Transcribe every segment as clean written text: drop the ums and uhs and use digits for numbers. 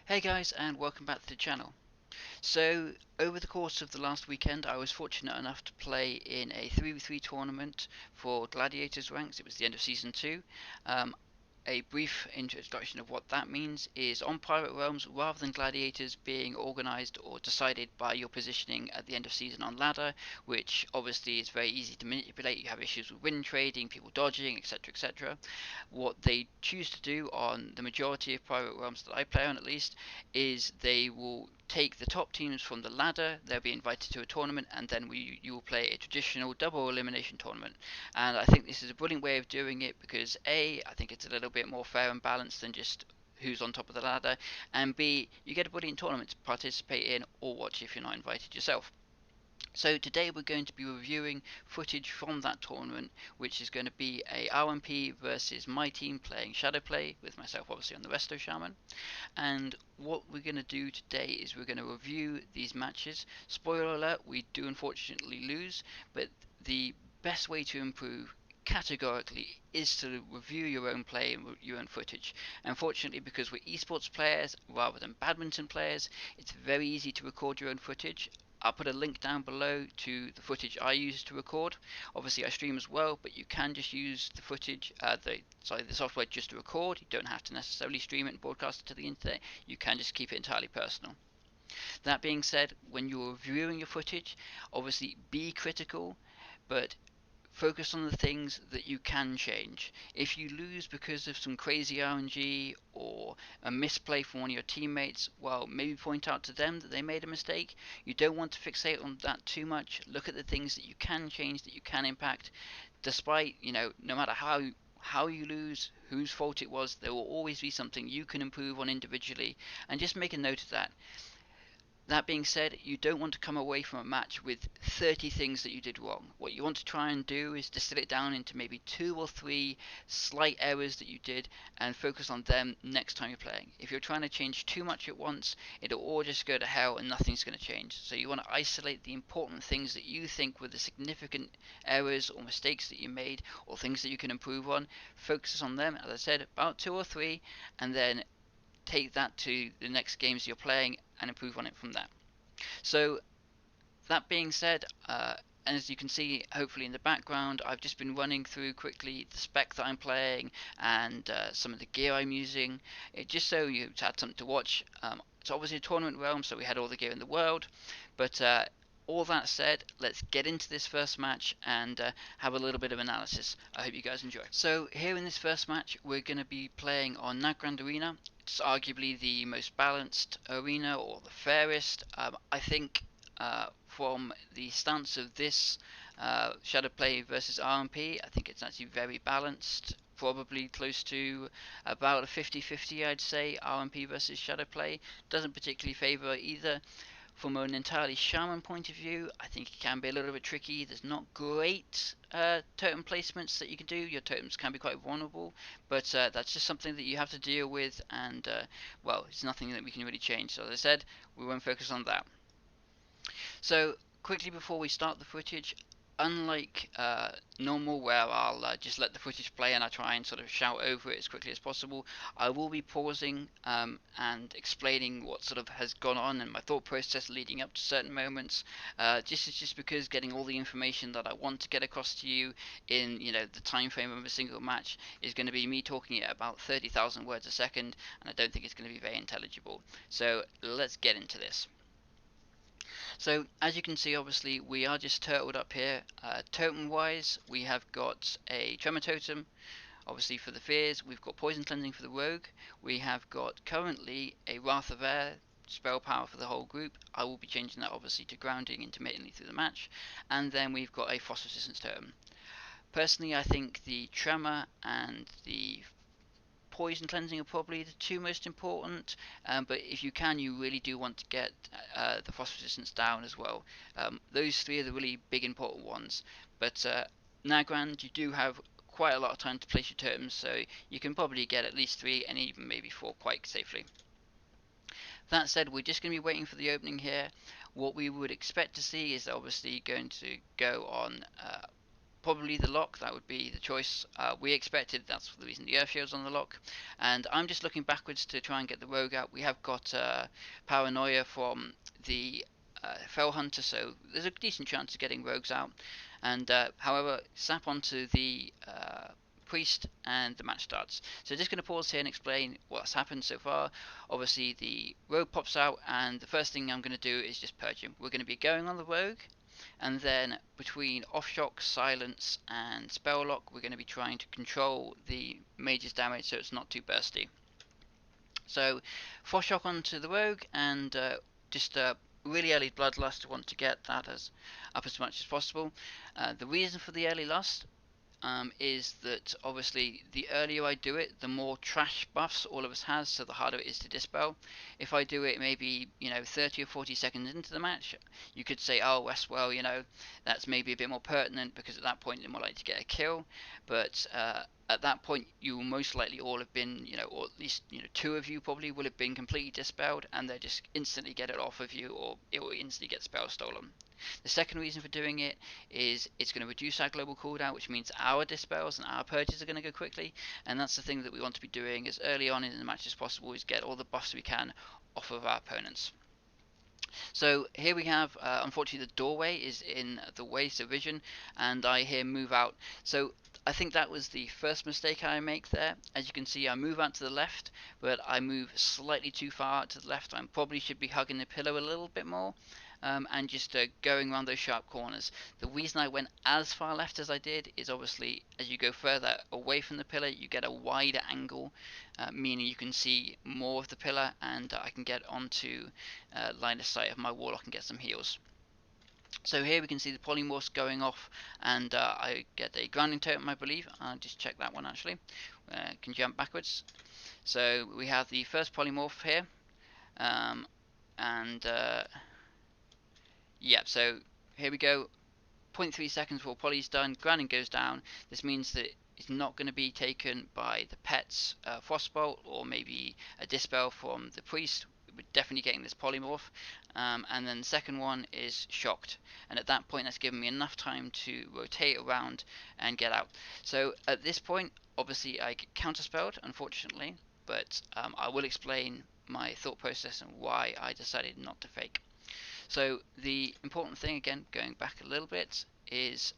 Hey guys, and welcome back to the channel. So, over the course of the last weekend, I was fortunate enough to play in a 3v3 tournament for Gladiators ranks. It was the end of Season 2. A brief introduction of what that means is on Pirate Realms, rather than gladiators being organised or decided by your positioning at the end of season on ladder, which obviously is very easy to manipulate, you have issues with win trading, people dodging, etc. etc. What they choose to do on the majority of Pirate Realms that I play on at least is they will take the top teams from the ladder, they'll be invited to a tournament, and then you will play a traditional double elimination tournament. And I think this is a brilliant way of doing it because A, I think it's a little bit more fair and balanced than just who's on top of the ladder, and B, you get a brilliant tournament to participate in or watch if you're not invited yourself. So today we're going to be reviewing footage from that tournament, which is going to be a RMP versus my team playing Shadowplay, with myself obviously on the Resto Shaman. And what we're going to do today is we're going to review these matches. Spoiler alert, we do unfortunately lose, but the best way to improve categorically is to review your own play and your own footage. Unfortunately, because we're esports players rather than badminton players, it's very easy to record your own footage. I'll put a link down below to the footage I use to record. Obviously I stream as well, but you can just use the footage, the software just to record. You don't have to necessarily stream it and broadcast it to the internet. You can just keep it entirely personal. That being said, when you're reviewing your footage, obviously be critical, but focus on the things that you can change. If you lose because of some crazy RNG or a misplay from one of your teammates, well, maybe point out to them that they made a mistake. You don't want to fixate on that too much. Look at the things that you can change, that you can impact. Despite, no matter how you lose, whose fault it was, there will always be something you can improve on individually, and just make a note of that. That being said, you don't want to come away from a match with 30 things that you did wrong. What you want to try and do is distill it down into maybe 2 or 3 slight errors that you did and focus on them next time you're playing. If you're trying to change too much at once, it'll all just go to hell and nothing's going to change. So you want to isolate the important things that you think were the significant errors or mistakes that you made or things that you can improve on. Focus on them, as I said, about 2 or 3, and then take that to the next games you're playing and improve on it from there. So that being said, as you can see hopefully in the background, I've just been running through quickly the spec that I'm playing and some of the gear I'm using, just so you had something to watch. It's obviously a tournament realm, so we had all the gear in the world, but all that said, let's get into this first match and have a little bit of analysis. I hope you guys enjoy. So here in this first match, we're going to be playing on Nagrand Arena. It's arguably the most balanced arena, or the fairest. I think from the stance of this Shadowplay versus RMP, I think it's actually very balanced. Probably close to about a 50-50, I'd say. RMP versus Shadowplay doesn't particularly favour either. From an entirely Shaman point of view, I think it can be a little bit tricky. There's not great totem placements that you can do. Your totems can be quite vulnerable, but that's just something that you have to deal with, and well, it's nothing that we can really change. So as I said, we won't focus on that. So quickly before we start the footage, unlike normal where I'll just let the footage play and I try and sort of shout over it as quickly as possible, I will be pausing and explaining what sort of has gone on and my thought process leading up to certain moments. Just because getting all the information that I want to get across to you in the time frame of a single match is going to be me talking at about 30,000 words a second, and I don't think it's going to be very intelligible. So let's get into this. So as you can see, obviously we are just turtled up here. Totem wise, we have got a Tremor Totem, obviously for the Fears. We've got Poison Cleansing for the Rogue. We have got currently a Wrath of Air spell power for the whole group. I will be changing that obviously to grounding intermittently through the match. And then we've got a Frost Resistance Totem. Personally, I think the Tremor and the Poison Cleansing are probably the 2 most important, but if you can, you really do want to get the Frost Resistance down as well. Those 3 are the really big important ones, but Nagrand, you do have quite a lot of time to place your totems, so you can probably get at least 3 and even maybe 4 quite safely. That said, we're just going to be waiting for the opening here. What we would expect to see is obviously going to go on probably the lock. That would be the choice we expected. That's the reason the Earth Shield's on the lock. And I'm just looking backwards to try and get the rogue out. We have got Paranoia from the Fell Hunter, so there's a decent chance of getting rogues out. And however, sap onto the priest and the match starts. So just going to pause here and explain what's happened so far. Obviously the rogue pops out, and the first thing I'm going to do is just purge him. We're going to be going on the rogue, and then between Offshock, Silence and Spell Lock we're going to be trying to control the mage's damage so it's not too bursty. So Frost Shock onto the rogue, and just really early Bloodlust. Want to get that up as much as possible. The reason for the early lust is that obviously the earlier I do it, the more trash buffs all of us has, so the harder it is to dispel. If I do it maybe 30 or 40 seconds into the match, you could say, oh well, that's maybe a bit more pertinent because at that point you're more likely to get a kill. But at that point you will most likely all have been, or at least two of you probably will have been completely dispelled, and they just instantly get it off of you, or it will instantly get spell stolen. The second reason for doing it is it's going to reduce our global cooldown, which means our dispels and our purges are going to go quickly, and that's the thing that we want to be doing as early on in the match as possible, is get all the buffs we can off of our opponents. So here we have, unfortunately the doorway is in the way, so vision, and I here move out. So I think that was the first mistake I make there. As you can see, I move out to the left, but I move slightly too far out to the left. I probably should be hugging the pillow a little bit more. And just going around those sharp corners. The reason I went as far left as I did is obviously as you go further away from the pillar you get a wider angle, meaning you can see more of the pillar, and I can get onto line of sight of my Warlock and get some heals. So here we can see the polymorphs going off, and I get a grounding totem, I believe. I'll just check that one actually. Can jump backwards. So we have the first polymorph here, and yeah, so here we go. 0.3 seconds before poly's done, grounding goes down. This means that it's not going to be taken by the pet's frostbolt or maybe a dispel from the priest. We're definitely getting this polymorph. And then the second one is shocked, and at that point that's given me enough time to rotate around and get out. So at this point obviously I get counterspelled, unfortunately, but I will explain my thought process and why I decided not to fake. So the important thing, again, going back a little bit, is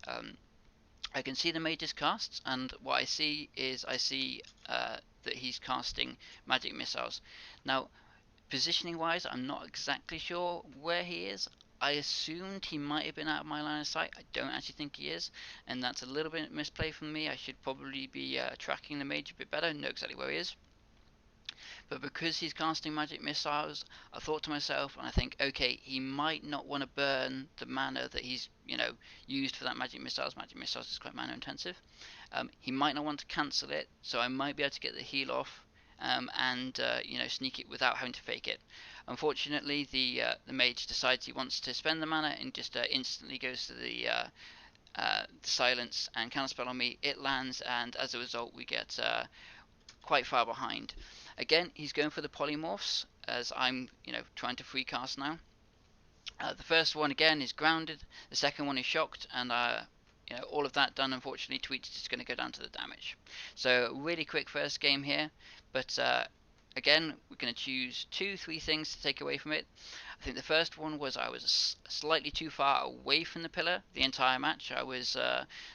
I can see the mage's casts, and what I see is that he's casting magic missiles. Now, positioning wise, I'm not exactly sure where he is. I assumed he might have been out of my line of sight. I don't actually think he is, and that's a little bit misplay from me. I should probably be tracking the mage a bit better, know exactly where he is. But because he's casting magic missiles, I thought to myself, and I think, okay, he might not want to burn the mana that he's, used for that magic missiles. Magic missiles is quite mana intensive. He might not want to cancel it, so I might be able to get the heal off, and sneak it without having to fake it. Unfortunately, the mage decides he wants to spend the mana and just instantly goes to the silence and counterspell on me. It lands, and as a result, we get quite far behind. Again, he's going for the polymorphs as I'm, trying to free cast now. The first one again is grounded. The second one is shocked, and all of that done. Unfortunately, Tweet's just going to go down to the damage. So really quick first game here, but again, we're going to choose 2-3 things to take away from it. I think the first one was I was slightly too far away from the pillar the entire match. I was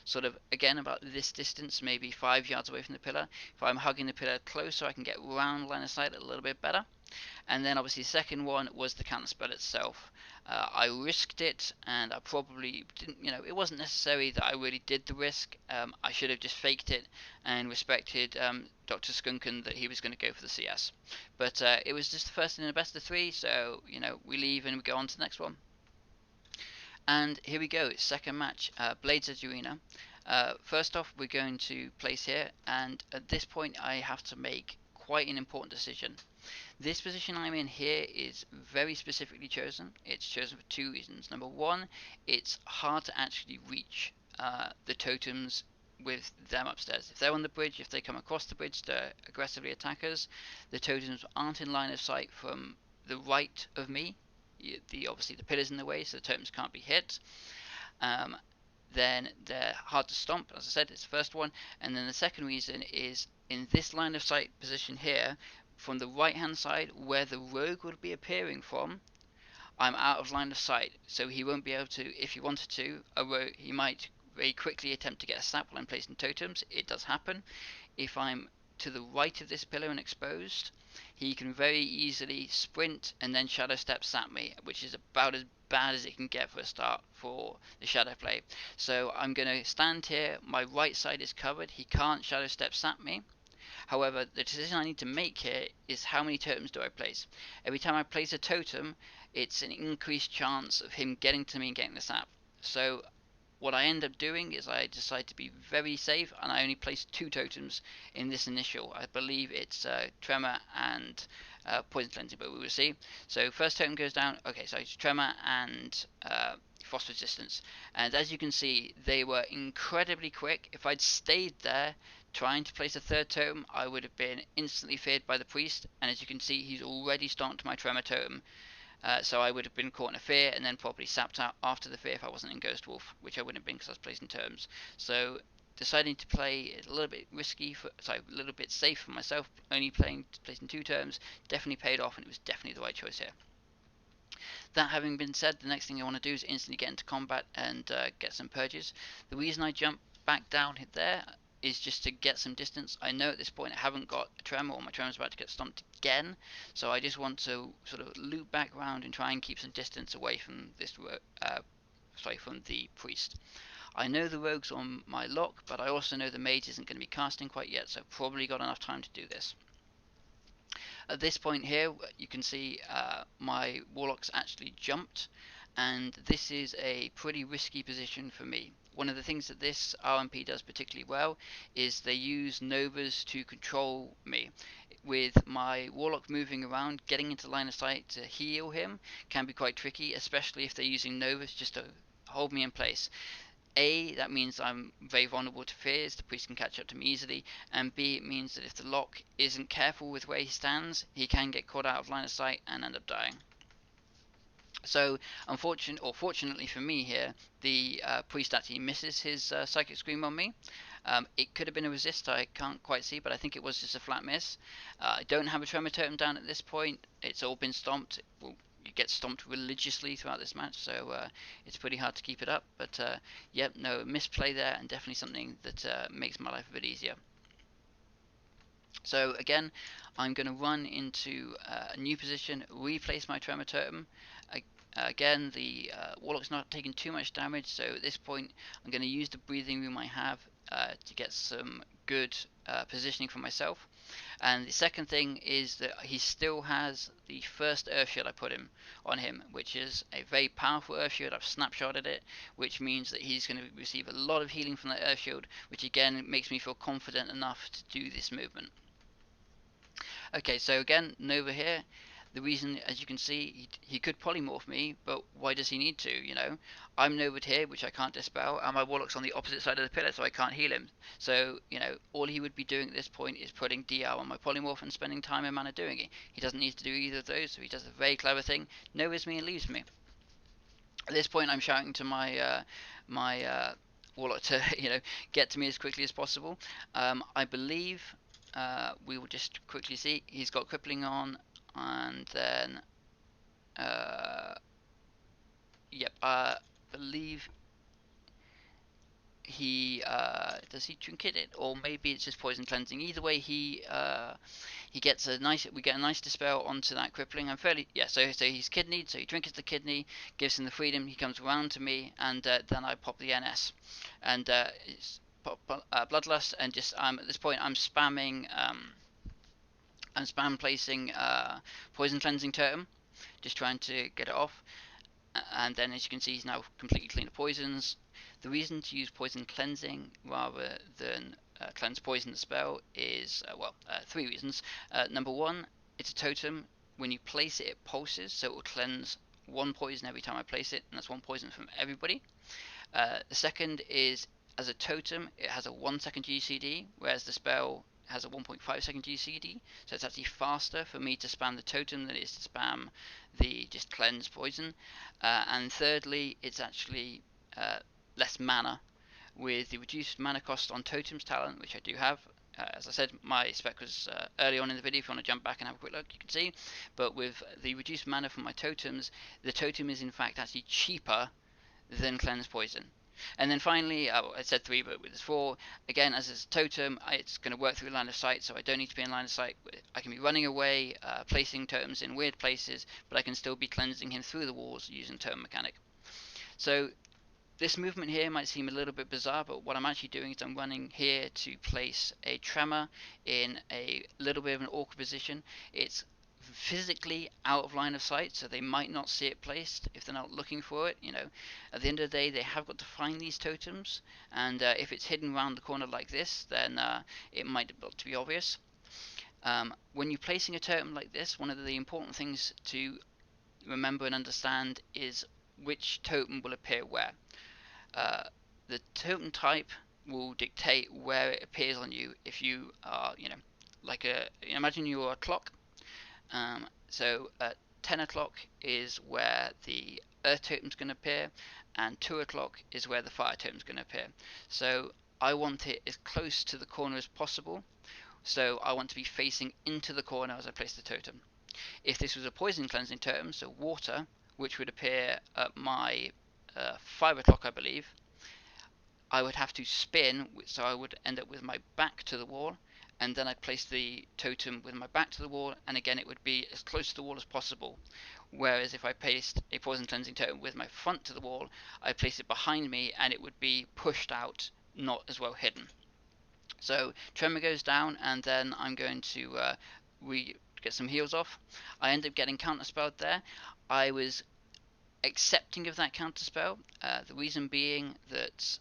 sort of, again, about this distance, maybe 5 yards away from the pillar. If I'm hugging the pillar closer, I can get round line of sight a little bit better. And then obviously the second one was the counterspell itself. I risked it, and I probably didn't, it wasn't necessary that I really did the risk. I should have just faked it and respected Dr. Skunken that he was going to go for the CS. But it was just the first in the best of 3, so, we leave and we go on to the next one. And here we go, second match, Blades Edge Arena. First off, we're going to place here, and at this point I have to make quite an important decision. This position I'm in here is very specifically chosen. It's chosen for 2 reasons. Number 1, it's hard to actually reach the totems with them upstairs. If they're on the bridge, if they come across the bridge to aggressively attack us, the totems aren't in line of sight from the right of me. Obviously the pillar's in the way, so the totems can't be hit. then they're hard to stomp. As I said, it's the first one. And then the second reason is in this line of sight position here, from the right hand side where the rogue would be appearing from, I'm out of line of sight, so he won't be able to, if he wanted to, he might very quickly attempt to get a sap while I'm placing totems. It does happen. If I'm to the right of this pillar and exposed, he can very easily sprint and then shadow step sap me, which is about as bad as it can get for a start for the Shadowplay. So I'm going to stand here, my right side is covered, he can't shadow step sap me. However, the decision I need to make here is how many totems do I place. Every time I place a totem, it's an increased chance of him getting to me and getting the sap. So what I end up doing is I decide to be very safe, and I only place 2 totems in this initial. I believe it's Tremor and Poison Cleansing, but we will see. So first totem goes down. Okay, so it's Tremor and Frost Resistance. And as you can see, they were incredibly quick. If I'd stayed there trying to place a third totem, I would have been instantly feared by the priest. And as you can see, he's already stomped my Tremor totem. So I would have been caught in a fear and then probably sapped out after the fear if I wasn't in Ghost Wolf, which I wouldn't have been because I was placing terms. So deciding to play a little bit risky, a little bit safe for myself, only placing 2 terms, definitely paid off, and it was definitely the right choice here. That having been said, the next thing I want to do is instantly get into combat and get some purges. The reason I jump back down there is just to get some distance. I know at this point I haven't got a tremor, or my tremor's about to get stomped again, so I just want to sort of loop back around and try and keep some distance away from this from the priest. I know the rogue's on my lock, but I also know the mage isn't going to be casting quite yet, so I've probably got enough time to do this. At this point here, you can see my Warlock's actually jumped, and this is a pretty risky position for me. One of the things that this RMP does particularly well is they use Novas to control me. With my Warlock moving around, getting into line of sight to heal him can be quite tricky, especially if they're using Novas just to hold me in place. A, that means I'm very vulnerable to fears, the priest can catch up to me easily, and B, it means that if the lock isn't careful with where he stands, he can get caught out of line of sight and end up dying. So, fortunately for me here, the priest actually misses his Psychic Scream on me. It could have been a resist, I can't quite see, but I think it was just a flat miss. I don't have a Tremor Totem down at this point, it's all been stomped. You get stomped religiously throughout this match, so it's pretty hard to keep it up. But yep, no misplay there, and definitely something that makes my life a bit easier. So again, I'm going to run into a new position, replace my Tremor Totem. Again, the Warlock's not taking too much damage, so at this point I'm going to use the breathing room I have to get some good positioning for myself. And the second thing is that he still has the first Earth Shield I put on him, which is a very powerful Earth Shield. I've snapshotted it, which means that he's going to receive a lot of healing from that Earth Shield, which again makes me feel confident enough to do this movement. Okay, so again, Nova here. The reason, as you can see, he could polymorph me, but why does he need to, you know? I'm Nova'd here, which I can't dispel, and my Warlock's on the opposite side of the pillar, so I can't heal him. So, you know, all he would be doing at this point is putting DR on my polymorph and spending time and mana doing it. He doesn't need to do either of those, so he does a very clever thing, Nova's me and leaves me. At this point, I'm shouting to my Warlock to, you know, get to me as quickly as possible. I believe we will just quickly see, he's got crippling on, and then yep, I believe he does he trinket it, or maybe it's just poison cleansing. Either way, he gets a nice, we get a nice dispel onto that crippling. I'm fairly, yeah, so he's kidneyed, so he trinkets the kidney, gives him the freedom, he comes around to me, and then I pop the NS, and it's Bloodlust, and just at this point I'm spamming placing poison cleansing totem, just trying to get it off. And then as you can see, he's now completely clean of poisons. The reason to use poison cleansing rather than cleanse poison the spell is 3 reasons. Number 1, it's a totem. When you place it, it pulses, so it will cleanse 1 poison every time I place it, and that's 1 poison from everybody. The second is, as a totem, it has a 1 second GCD, whereas the spell has a 1.5 second GCD, so it's actually faster for me to spam the totem than it is to spam the just cleanse poison. And thirdly, it's actually less mana with the reduced mana cost on Totem's talent, which I do have. As I said, my spec was early on in the video. If you want to jump back and have a quick look, you can see. But with the reduced mana from my totems, the totem is in fact actually cheaper than Cleanse Poison. And then finally, I said 3, but with 4, again, as a totem, it's going to work through line of sight, so I don't need to be in line of sight. I can be running away, placing totems in weird places, but I can still be cleansing him through the walls using totem mechanic. So this movement here might seem a little bit bizarre, but what I'm actually doing is I'm running here to place a Tremor in a little bit of an awkward position. It's physically out of line of sight, so they might not see it placed if they're not looking for it. At the end of the day, they have got to find these totems, and if it's hidden around the corner like this, then it might not be obvious. When you're placing a totem like this, one of the important things to remember and understand is which totem will appear where. The totem type will dictate where it appears on you. If you are, imagine you're a clock. So 10 o'clock is where the earth totem is going to appear, and 2 o'clock is where the fire totem is going to appear. So I want it as close to the corner as possible, so I want to be facing into the corner as I place the totem. If this was a poison cleansing totem, so water, which would appear at my 5 o'clock I believe, I would have to spin, so I would end up with my back to the wall, and then I'd place the totem with my back to the wall, and again it would be as close to the wall as possible. Whereas if I placed a poison cleansing totem with my front to the wall, I'd place it behind me and it would be pushed out, not as well hidden. So Tremor goes down, and then I'm going to get some heals off. I end up getting counterspelled there. I was accepting of that counterspell, the reason being that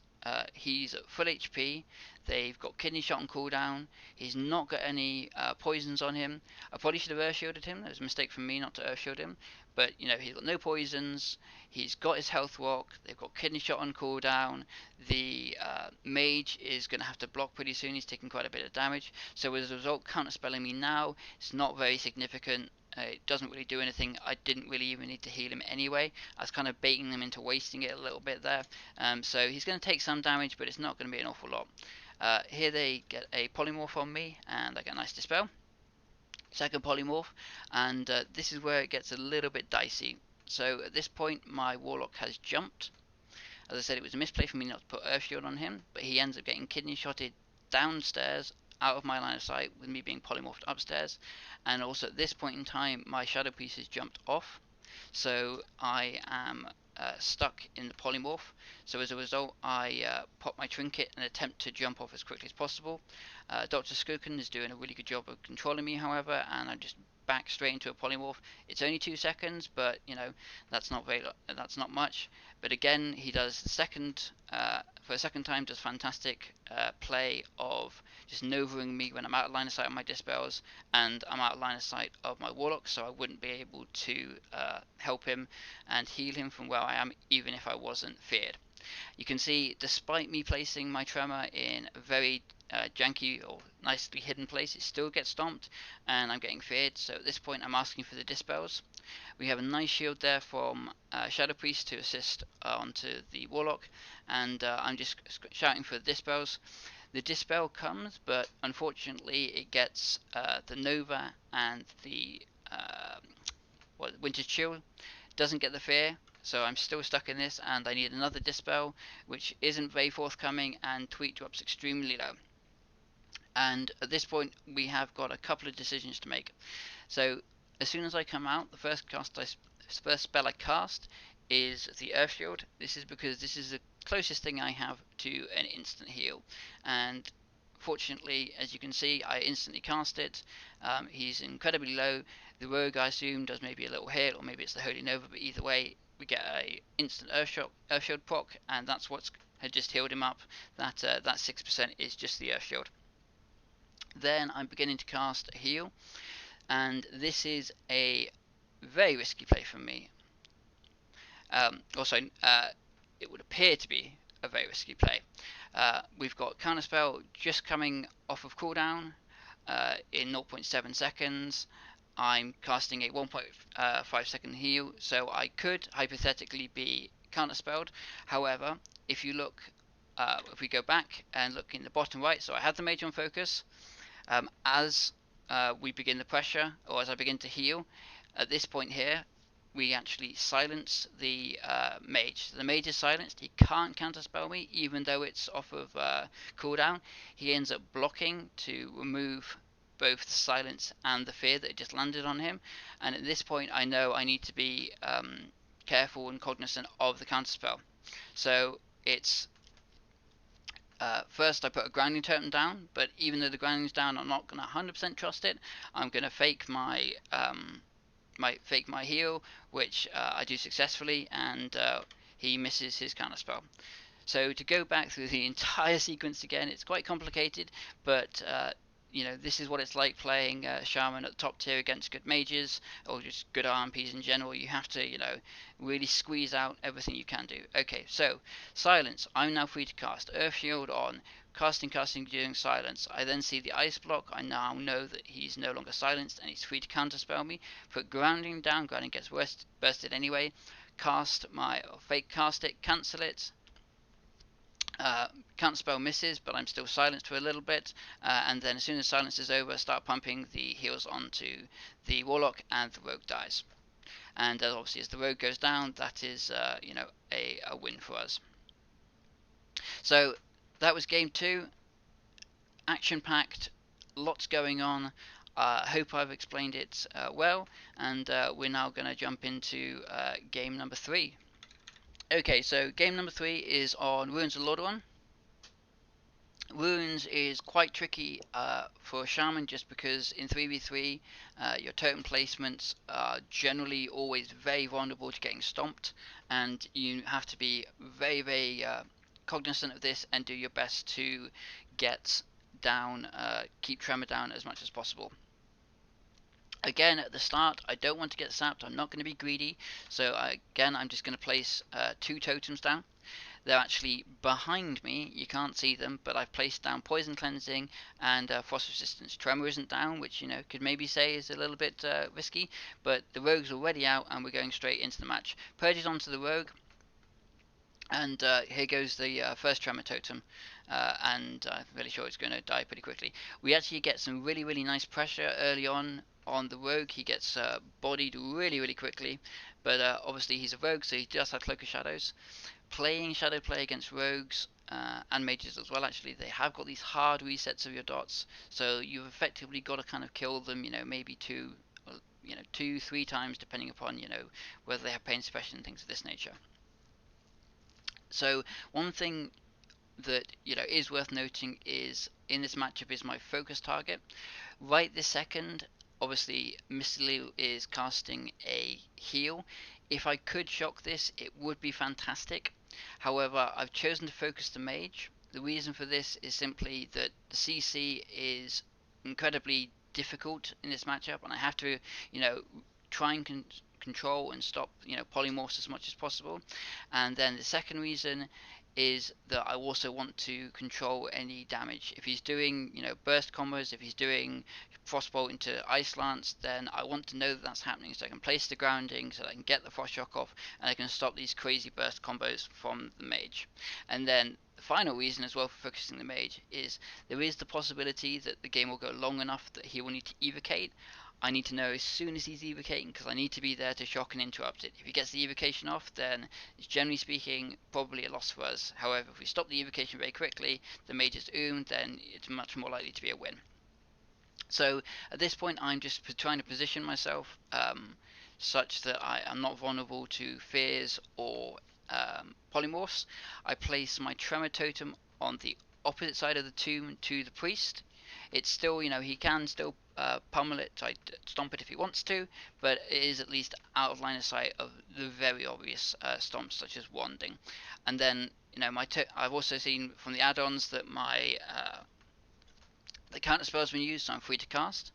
he's at full HP, they've got Kidney Shot on cooldown, he's not got any poisons on him. I probably should have earth shielded him. It was a mistake from me not to earth shield him, but he's got no poisons, he's got his health walk, they've got Kidney Shot on cooldown, the mage is going to have to block pretty soon, he's taking quite a bit of damage, so as a result counterspelling me now, it's not very significant. It doesn't really do anything. I didn't really even need to heal him anyway. I was kind of baiting them into wasting it a little bit there. So he's going to take some damage, but it's not going to be an awful lot. Here they get a polymorph on me, and I get a nice dispel. Second polymorph, and this is where it gets a little bit dicey. So at this point, my Warlock has jumped. As I said, it was a misplay for me not to put Earth Shield on him, but he ends up getting kidney shotted downstairs, out of my line of sight, with me being polymorphed upstairs. And also at this point in time, my shadow piece has jumped off, so I am stuck in the polymorph. So as a result, I pop my trinket and attempt to jump off as quickly as possible. Dr. Skoken is doing a really good job of controlling me, however, and I'm just back straight into a polymorph. It's only 2 seconds, but that's not much. But again, he does the second for a second time, does fantastic play of just novering me when I'm out of line of sight of my dispels, and I'm out of line of sight of my Warlock, so I wouldn't be able to help him and heal him from where I am, even if I wasn't feared. You can see, despite me placing my Tremor in a very janky or nicely hidden place, it still gets stomped, and I'm getting feared. So at this point, I'm asking for the dispels. We have a nice shield there from Shadow Priest to assist onto the Warlock, and I'm just shouting for the dispels. The dispel comes, but unfortunately it gets the Nova and the Winter's Chill. Doesn't get the fear, so I'm still stuck in this, and I need another dispel, which isn't very forthcoming, and tweet drops extremely low. And at this point, we have got a couple of decisions to make. So as soon as I come out, the first spell I cast is the Earth Shield. This is because this is the closest thing I have to an instant heal, and fortunately, as you can see, I instantly cast it. He's incredibly low. The rogue, I assume, does maybe a little hit, or maybe it's the Holy Nova, but either way, we get a instant Earth Shield proc, and that's what had just healed him up. That 6% is just the Earth Shield. Then I'm beginning to cast a heal, and this is a very risky play for me. It would appear to be a very risky play. We've got Counterspell just coming off of cooldown in 0.7 seconds. I'm casting a 1.5 second heal, so I could hypothetically be counterspelled. However, if you look, if we go back and look in the bottom right, so I have the mage on focus. As we begin the pressure, or as I begin to heal, at this point here, we actually silence the mage. So the mage is silenced. He can't counterspell me, even though it's off of cooldown. He ends up blocking to remove both the silence and the fear that just landed on him. And at this point, I know I need to be careful and cognizant of the counterspell. So it's first I put a grounding totem down, but even though the grounding's down, I'm not going to 100% trust it. I'm going to fake my heal, which I do successfully, and he misses his counterspell. So to go back through the entire sequence again, it's quite complicated, but you know, this is what it's like playing Shaman at the top tier against good mages, or just good RMPs in general. You have to, you know, really squeeze out everything you can do. Okay, so silence. I'm now free to cast. Earth Shield on. Casting during silence. I then see the ice block. I now know that he's no longer silenced and he's free to counterspell me. Put grounding down. Grounding gets bursted anyway. Cast my fake cast it. Cancel it. Counterspell misses, but I'm still silenced for a little bit, and then as soon as silence is over, start pumping the heals onto the Warlock, and the Rogue dies. And obviously, as the Rogue goes down, that is you know, a win for us. So that was game 2. Action-packed, lots going on. Hope I've explained it well, and we're now going to jump into game number 3. Okay, so game number 3 is on Ruins of Lordaeron. Ruins is quite tricky for a Shaman, just because in 3v3 your totem placements are generally always very vulnerable to getting stomped, and you have to be very cognizant of this and do your best to get down, keep tremor down as much as possible. Again, at the start, I don't want to get sapped. I'm not going to be greedy, so again, I'm just going to place 2 totems down. They're actually behind me, you can't see them, but I've placed down Poison Cleansing and Frost Resistance. Tremor isn't down, which, you know, could maybe say is a little bit risky, but the Rogue's already out and we're going straight into the match. Purges onto the Rogue, and here goes the first Tremor Totem, and I'm really sure it's going to die pretty quickly. We actually get some really nice pressure early on the Rogue. He gets bodied really quickly, but obviously he's a Rogue, so he does have Cloak of Shadows. Playing Shadowplay against Rogues and Mages as well, actually, they have got these hard resets of your dots, so you've effectively got to kind of kill them, you know, maybe 2-3 times, depending upon, you know, whether they have pain suppression and things of this nature. So one thing that, you know, is worth noting is in this matchup is my focus target. Right this second, obviously Mr. is casting a heal. If I could shock this, it would be fantastic. However, I've chosen to focus the mage. The reason for this is simply that the CC is incredibly difficult in this matchup, and I have to, you know, try and control and stop, you know, polymorphs as much as possible. And then the second reason is that I also want to control any damage. If he's doing, you know, burst combos, if he's doing Frostbolt into Ice Lance, then I want to know that that's happening, so I can place the grounding, so I can get the Frost Shock off, and I can stop these crazy burst combos from the mage. And then the final reason as well for focusing the mage is there is the possibility that the game will go long enough that he will need to evocate. I need to know as soon as he's evocating, because I need to be there to shock and interrupt it. If he gets the evocation off, then it's generally speaking probably a loss for us. However, if we stop the evocation very quickly, the mage is oomed, then it's much more likely to be a win. So at this point, I'm just trying to position myself such that I am not vulnerable to fears or polymorphs. I place my Tremor Totem on the opposite side of the tomb to the priest. It's still, you know, he can still pummel it, stomp it if he wants to, but it is at least out of line of sight of the very obvious stomps such as wanding. And then, you know, I've also seen from the add-ons that my the counter spell's been used, so I'm free to cast.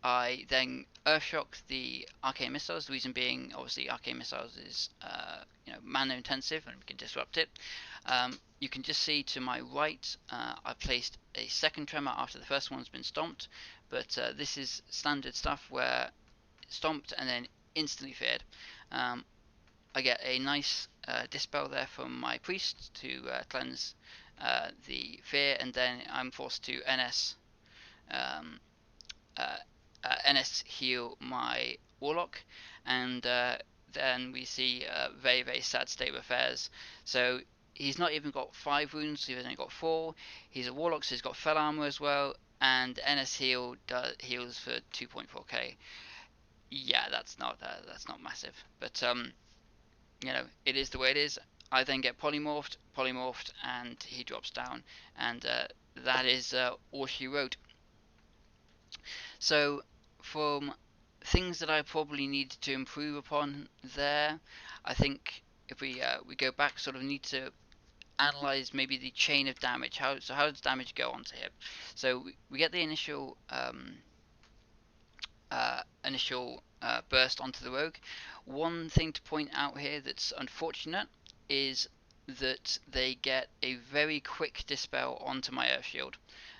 I then Earthshock the Arcane Missiles, the reason being, obviously, Arcane Missiles is you know, mana intensive and we can disrupt it. You can just see to my right, I placed a second Tremor after the first one's been stomped, but this is standard stuff where it's stomped and then instantly feared. I get a nice dispel there from my priest to cleanse the fear, and then I'm forced to um, uh, NS heal my Warlock, and then we see a very, very sad state of affairs. So he's not even got 5 wounds, he's only got 4. He's a Warlock, so he's got fell armor as well, and NS heals for 2.4k. Yeah, that's not massive, but it is the way it is. I then get polymorphed, and he drops down, and that is all she wrote. So, from things that I probably need to improve upon there, I think if we go back, sort of need to analyze maybe the chain of damage. How does damage go onto him? So we get the initial burst onto the rogue. One thing to point out here that's unfortunate is that they get a very quick dispel onto my earth shield.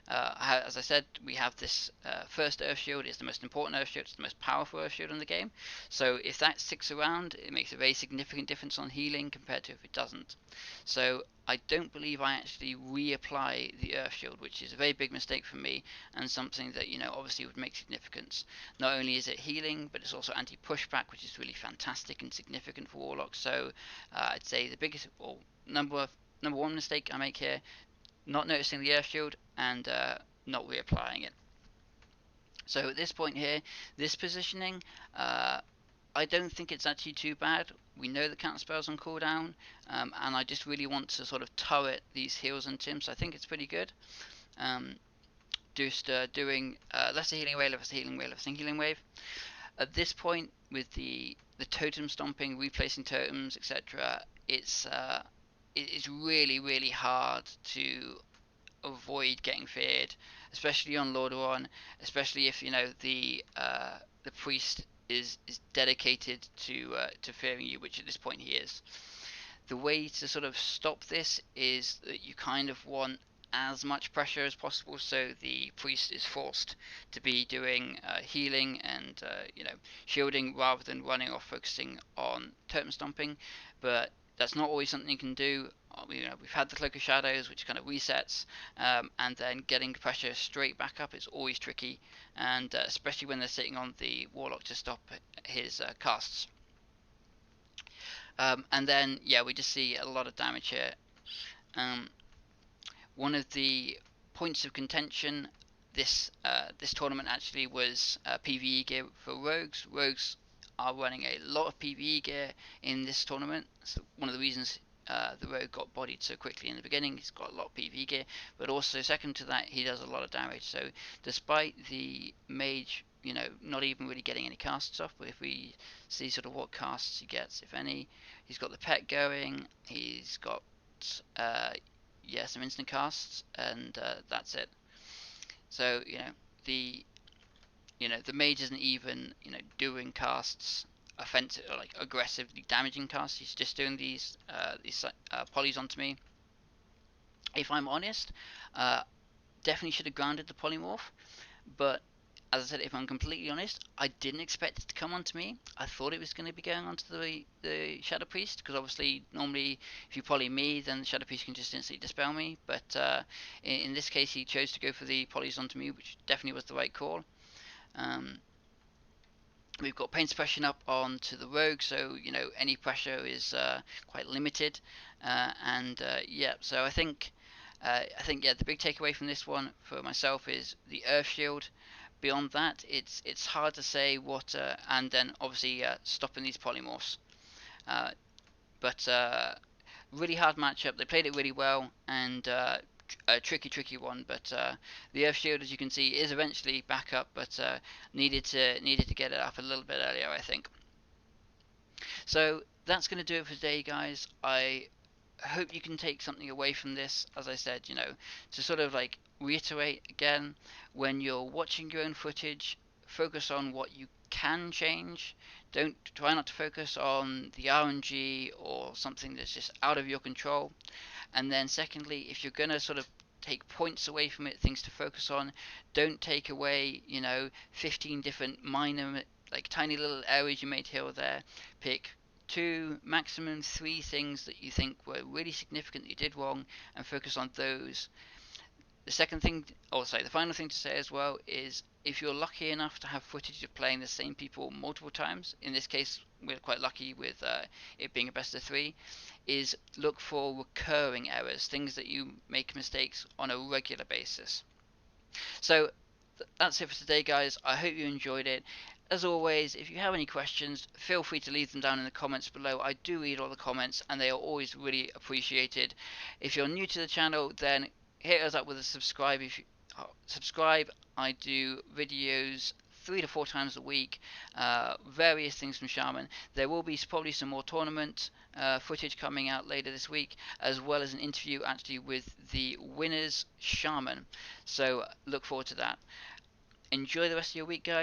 As I said, we have this first earth shield. It's the most important earth shield. It's the most powerful earth shield in the game. So if that sticks around, it makes a very significant difference on healing compared to if it doesn't. So I don't believe I actually reapply the earth shield, which is a very big mistake for me, and something that obviously would make significance. Not only is it healing, but it's also anti-pushback, which is really fantastic and significant for Warlock. So I'd say the biggest, or number one mistake I make here, not noticing the earth shield and not reapplying it. So at this point here, this positioning, I don't think it's actually too bad. We know the counter spells on cooldown, and I just really want to sort of turret these heals and tims. So I think it's pretty good. Just doing lesser healing wave, lesser healing wave, lesser healing wave. At this point, with the totem stomping, replacing totems, etc., it's really hard to avoid getting feared, especially on Lordaeron, especially if the priest is dedicated to fearing you, which at this point he is. The way to sort of stop this is that you kind of want as much pressure as possible, so the priest is forced to be doing healing and shielding rather than running or focusing on totem stomping. But that's not always something you can do. We've had the Cloak of Shadows, which kind of resets, and then getting pressure straight back up is always tricky, and especially when they're sitting on the Warlock to stop his casts. And then, yeah, we just see a lot of damage here. One of the points of contention this tournament actually was PvE gear for rogues. Rogues are running a lot of PvE gear in this tournament. So one of the reasons the rogue got bodied so quickly in the beginning, he's got a lot of PvE gear, but also second to that, he does a lot of damage. So despite the mage, not even really getting any casts off, but if we see sort of what casts he gets, if any, he's got the pet going, he's got some instant casts, and that's it. So the the mage isn't even doing casts offensive or like aggressively damaging casts. He's just doing these polys onto me. If I'm honest, definitely should have grounded the polymorph, but as I said, if I'm completely honest, I didn't expect it to come onto me. I thought it was going to be going onto the Shadow Priest, because obviously normally if you poly me, then the Shadow Priest can just instantly dispel me. But in this case, he chose to go for the polys onto me, which definitely was the right call. We've got pain suppression up onto the rogue, so any pressure is quite limited. So I think the big takeaway from this one for myself is the Earth Shield. Beyond that, it's hard to say what, and then obviously stopping these polymorphs. But really hard matchup. They played it really well, and a tricky one. But the Earth Shield, as you can see, is eventually back up, but needed to get it up a little bit earlier, I think. So that's going to do it for today, guys. I hope you can take something away from this. As I said, to sort of like reiterate again, when you're watching your own footage, focus on what you can change. Don't try not to focus on the RNG or something that's just out of your control. And then secondly, if you're going to sort of take points away from it, things to focus on, don't take away 15 different minor, like tiny little areas you made here or there. Pick 2, maximum 3 things that you think were really significant that you did wrong, and focus on those. The second thing, or sorry, the final thing to say as well is if you're lucky enough to have footage of playing the same people multiple times, in this case we're quite lucky with it being a best of 3, is look for recurring errors, things that you make mistakes on a regular basis. So that's it for today, guys. I hope you enjoyed it. As always, if you have any questions, feel free to leave them down in the comments below. I do read all the comments and they are always really appreciated. If you're new to the channel, then hit us up with a subscribe. If you subscribe, I do videos 3 to 4 times a week, various things from Shaman. There will be probably some more tournament footage coming out later this week, as well as an interview actually with the winners Shaman. So look forward to that. Enjoy the rest of your week, guys.